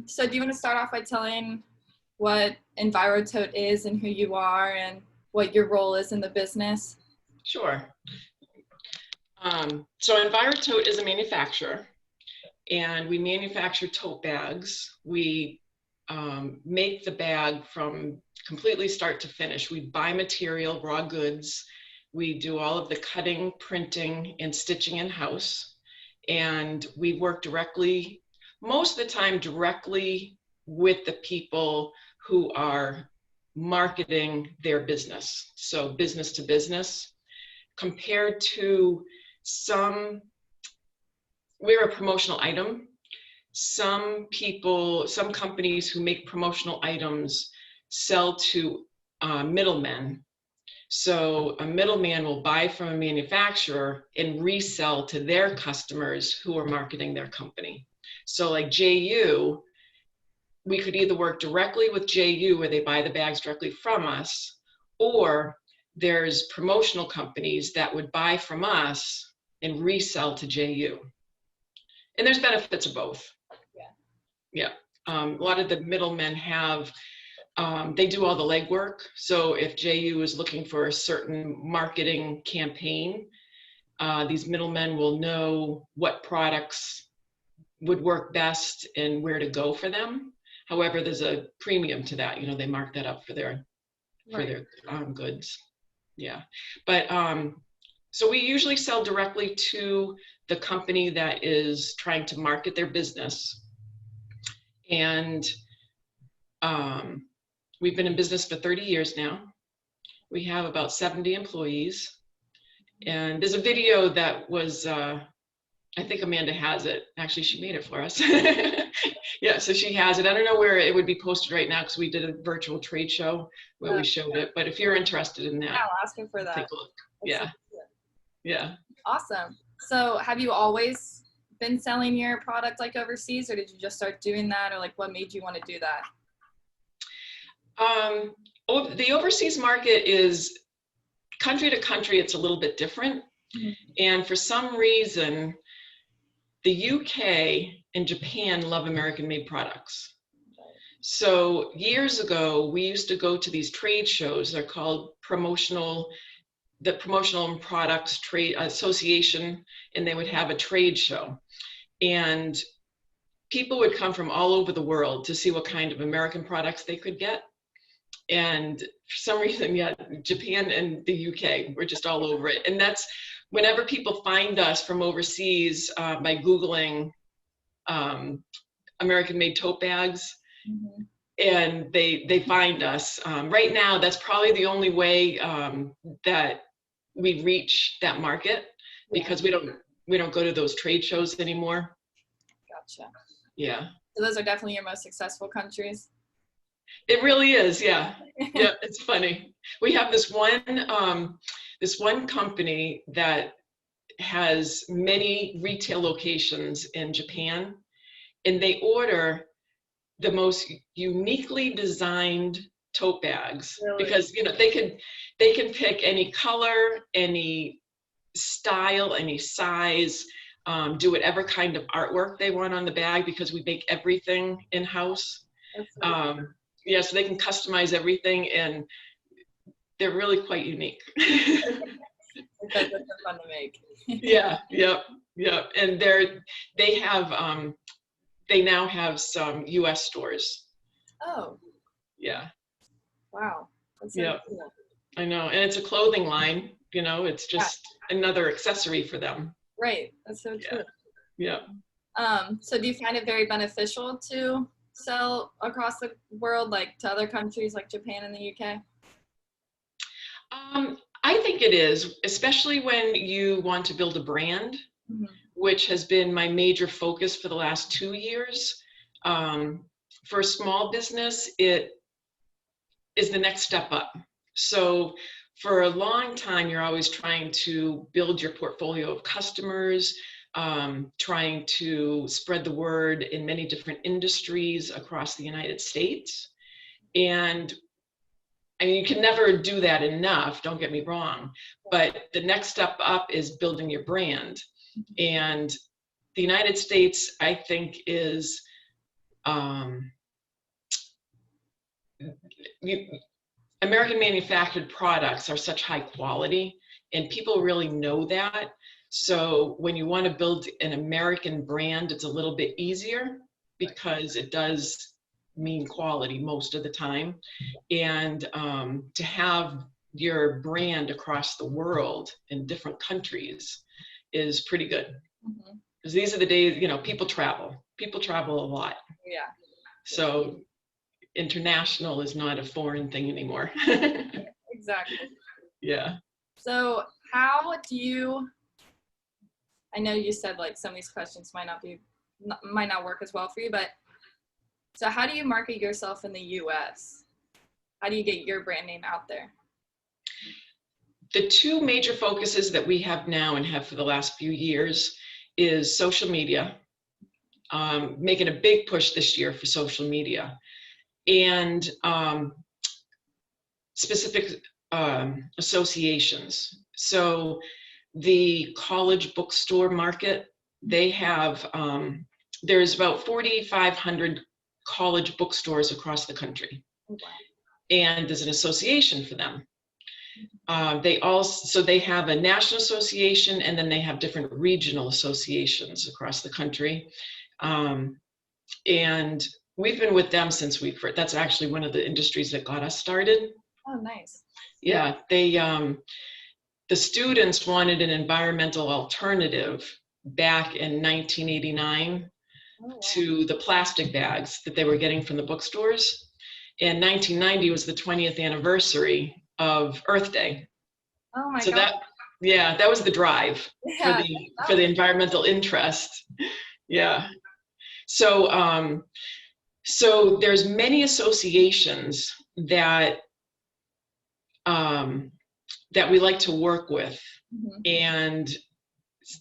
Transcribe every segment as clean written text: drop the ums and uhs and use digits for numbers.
So do you want to start off by telling what Enviro-Tote is and who you are and what your role is in the business? Sure. So Enviro-Tote is a manufacturer, and we manufacture tote bags. We make the bag from completely start to finish. We buy material, raw goods. We do all of the cutting, printing, and stitching in-house. And we work directly, most of the time, directly with the people who are marketing their business. So business to business, compared to we're a promotional item. Some companies who make promotional items sell to middlemen. So a middleman will buy from a manufacturer and resell to their customers who are marketing their company. So like JU, we could either work directly with JU where they buy the bags directly from us, or there's promotional companies that would buy from us and resell to JU. And there's benefits of both. Yeah. A lot of the middlemen they do all the legwork. So if JU is looking for a certain marketing campaign, these middlemen will know what products would work best and where to go for them. However, there's a premium to that. They mark that up for their goods. Yeah. But so we usually sell directly to the company that is trying to market their business. And we've been in business for 30 years now. We have about 70 employees. And there's a video that was, I think Amanda has it. Actually, she made it for us. Yeah, so she has it. I don't know where it would be posted right now because we did a virtual trade show where we showed it. But if you're interested in that, yeah, I'll ask him for that. Take a look. Yeah. Yeah. Awesome. So have you always been selling your product like overseas, or did you just start doing that, or like what made you want to do that? The overseas market is country to country, it's a little bit different. Mm-hmm. And for some reason, the UK and Japan love American-made products. So years ago, we used to go to these trade shows. They're called the Promotional Products Trade Association, and they would have a trade show. And people would come from all over the world to see what kind of American products they could get. And for some reason, yeah, Japan and the UK were just all over it. And that's whenever people find us from overseas by Googling American-made tote bags, mm-hmm. and they find us. Right now, that's probably the only way that we reach that market, because we don't go to those trade shows anymore. Gotcha. Yeah. So those are definitely your most successful countries. It really is, yeah. Yeah, it's funny. We have this one company that has many retail locations in Japan, and they order the most uniquely designed tote bags. Really? Because they can pick any color, any style, any size, do whatever kind of artwork they want on the bag, because we make everything in-house. Yeah, so they can customize everything, and they're really quite unique. Because they're fun to make. Yeah, yep. And they now have some US stores. Oh. Yeah. Wow. That's so cool. I know, and it's a clothing line, it's just another accessory for them. Right, that's so true. Yeah. So do you find it very beneficial to sell across the world, like to other countries like Japan and the UK? I think it is, especially when you want to build a brand, mm-hmm. which has been my major focus for the last 2 years. For a small business, it is the next step up. So for a long time, you're always trying to build your portfolio of customers, trying to spread the word in many different industries across the United States. And I mean, you can never do that enough, don't get me wrong, but the next step up is building your brand. And the United States, I think, is American manufactured products are such high quality, and people really know that. So when you want to build an American brand, it's a little bit easier because it does mean quality most of the time. And to have your brand across the world in different countries is pretty good. Because these are the days, people travel. People travel a lot. Yeah. So international is not a foreign thing anymore. Exactly. Yeah. So how do you, I know you said like some of these questions might not work as well for you, but so how do you market yourself in the US? How do you get your brand name out there? The two major focuses that we have now and have for the last few years is social media, making a big push this year for social media, and specific associations. So the college bookstore market, they have, there's about 4,500 college bookstores across the country. Oh, wow. And there's an association for them. So they have a national association, and then they have different regional associations across the country. And we've been with them since that's actually one of the industries that got us started. Oh, nice. Yeah, the students wanted an environmental alternative back in 1989 to the plastic bags that they were getting from the bookstores. And 1990 was the 20th anniversary of Earth Day. Oh my So God. that was the drive Yeah, for the environmental interest. Yeah. So so there's many associations that that we like to work with, and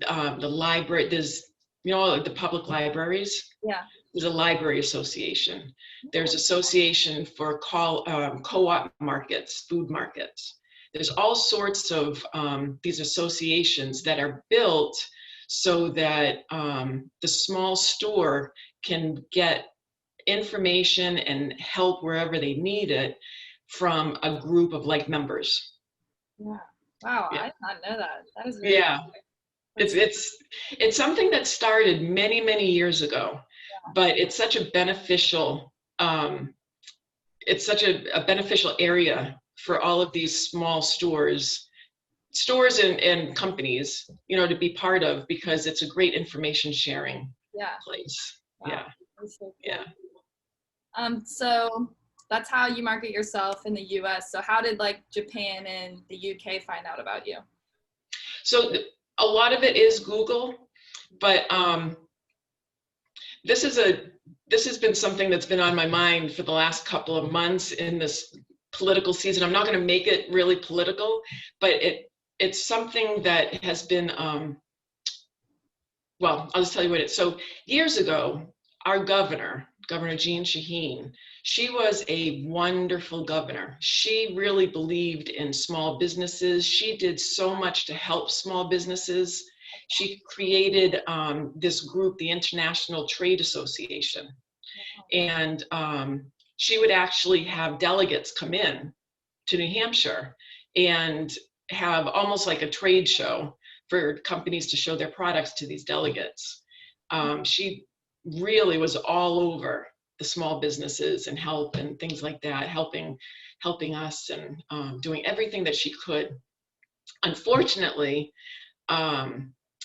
the library, there's the public libraries. Yeah. There's a library association. There's association for co-op markets, food markets. There's all sorts of these associations that are built so that the small store can get information and help wherever they need it from a group of like members. Yeah. Wow, Yeah. I did not know that. That is really Yeah. It's something that started many years ago, but it's such a beneficial beneficial area for all of these small stores and companies, to be part of, because it's a great information sharing place. Wow. Yeah. That's so cool. Yeah. So that's how you market yourself in the US. So how did like Japan and the UK find out about you? So a lot of it is Google, but this has been something that's been on my mind for the last couple of months in this political season. I'm not going to make it really political, but it's something that has been, well, I'll just tell you what it is. So years ago, our Governor Jeanne Shaheen, she was a wonderful governor. She really believed in small businesses. She did so much to help small businesses. She created this group, the International Trade Association. And she would actually have delegates come in to New Hampshire and have almost like a trade show for companies to show their products to these delegates. She really was all over the small businesses and help and things like that, helping us and doing everything that she could. Unfortunately,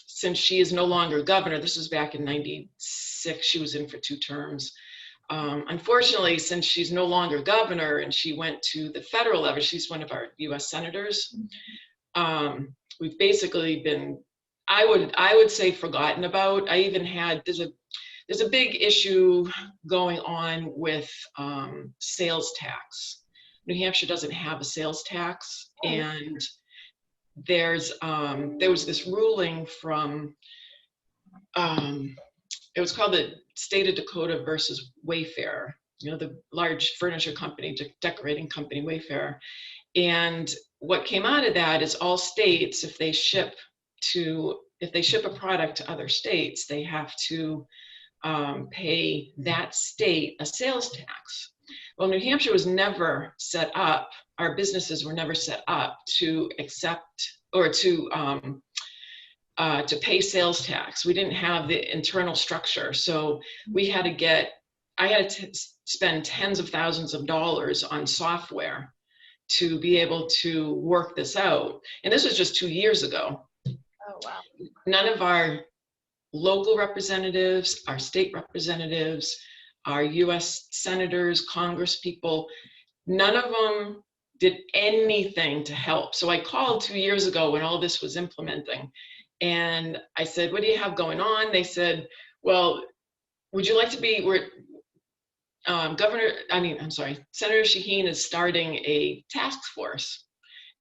since she is no longer governor, this was back in '96, she was in for 2 terms. Unfortunately, since she's no longer governor and she went to the federal level, she's one of our US senators. We've basically been, I would say, forgotten about. I even had, there's a big issue going on with sales tax. New Hampshire doesn't have a sales tax, and there was this ruling from, it was called the State of Dakota versus Wayfair, the large furniture company, decorating company, Wayfair. And what came out of that is all states, if they ship a product to other states, they have to pay that state a sales tax. Well, New Hampshire was never set up, our businesses were never set up to accept or to pay sales tax. We didn't have the internal structure. So we had to I had to spend tens of thousands of dollars on software to be able to work this out. And this was just 2 years ago. Oh, wow. None of our local representatives, our state representatives, our US senators, Congress people, none of them did anything to help. So I called 2 years ago when all this was implementing. And I said, what do you have going on? They said, well, would you like to be, Senator Shaheen is starting a task force.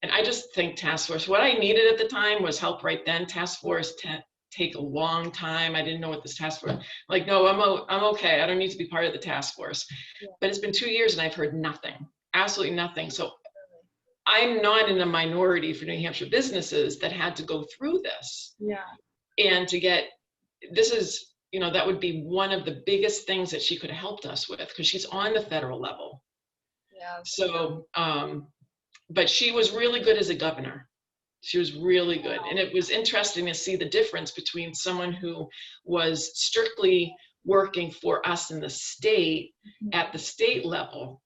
And I just think task force, what I needed at the time was help right then. Task force take a long time. I didn't know what this task force, like, no, I'm okay. I don't need to be part of the task force. Yeah. But it's been 2 years and I've heard nothing, absolutely nothing. So I'm not in a minority for New Hampshire businesses that had to go through this. Yeah. And to get, this is, that would be one of the biggest things that she could have helped us with, because she's on the federal level. Yeah. So, but she was really good as a governor. She was really good. And it was interesting to see the difference between someone who was strictly working for us in the state at the state level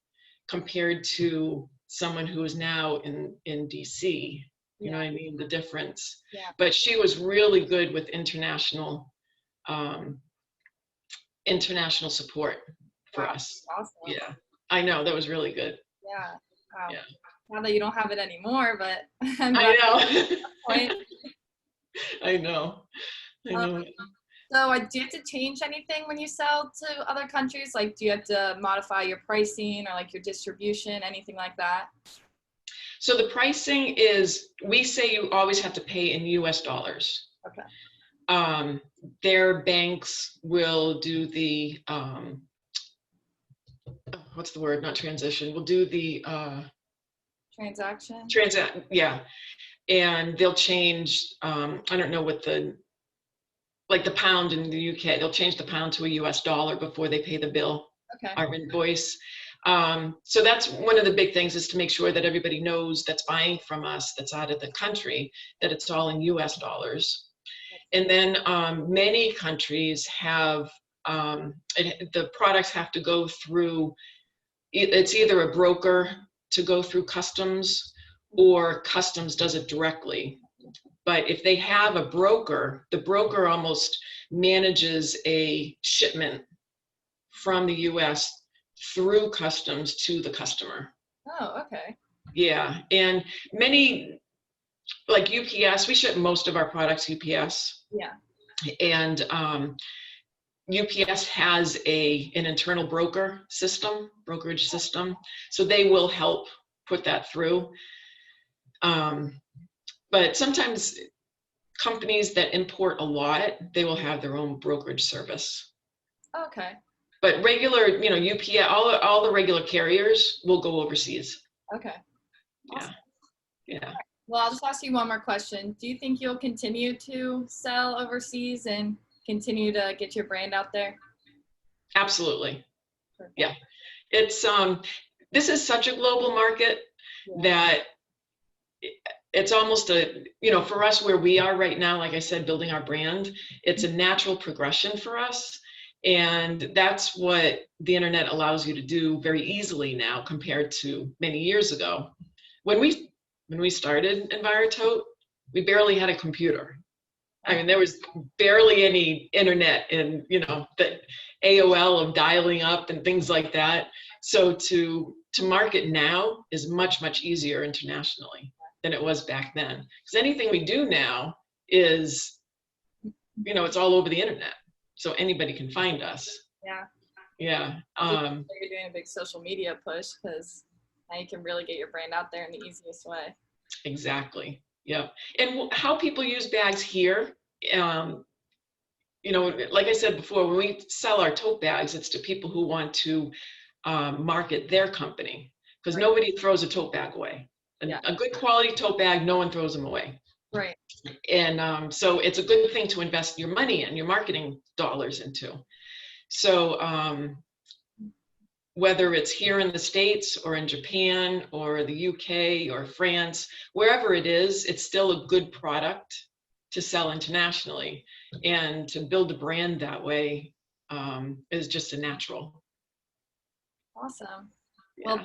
compared to someone who is now in DC. You know what I mean? The difference. Yeah. But she was really good with international support for us. Awesome. Yeah, I know, that was really good. Yeah. Wow. Yeah. Now that you don't have it anymore, but I know. Point. I know. So do you have to change anything when you sell to other countries? Like, do you have to modify your pricing or like your distribution, anything like that? So the pricing is, we say you always have to pay in US dollars. Okay. Their banks will do the, what's the word, not transition, will do the Transaction? Yeah. And they'll change, I don't know what like the pound in the UK, they'll change the pound to a US dollar before they pay the bill, Okay. our invoice. So that's one of the big things, is to make sure that everybody knows that's buying from us, that's out of the country, that it's all in US dollars. And then many countries have, the products have to go through, it's either a broker to go through customs, or customs does it directly. But if they have a broker, the broker almost manages a shipment from the US through customs to the customer. Oh, okay. Yeah, and many, like UPS, we ship most of our products UPS. Yeah. And UPS has an internal brokerage system, so they will help put that through. But sometimes companies that import a lot, they will have their own brokerage service. Okay. But regular, UPS, all the regular carriers will go overseas. Okay. Awesome. Yeah. Well, I'll just ask you one more question. Do you think you'll continue to sell overseas and continue to get your brand out there? Absolutely. Perfect. Yeah. It's this is such a global market that it's almost for us where we are right now, like I said, building our brand, it's a natural progression for us. And that's what the internet allows you to do very easily now compared to many years ago. When we started Enviro-Tote, we barely had a computer. I mean, there was barely any internet, and the AOL of dialing up and things like that. So to market now is much, much easier internationally than it was back then. Because anything we do now is, it's all over the internet. So anybody can find us. Yeah. Yeah. You're doing a big social media push, because now you can really get your brand out there in the easiest way. Exactly. Yeah. And how people use bags here, like I said before, when we sell our tote bags, it's to people who want to market their company, because nobody throws a tote bag away. A good quality tote bag, no one throws them away. Right. And so it's a good thing to invest your money and your marketing dollars into. So whether it's here in the States or in Japan or the UK or France, wherever it is, it's still a good product to sell internationally. And to build a brand that way is just a natural. Awesome. Yeah. Well,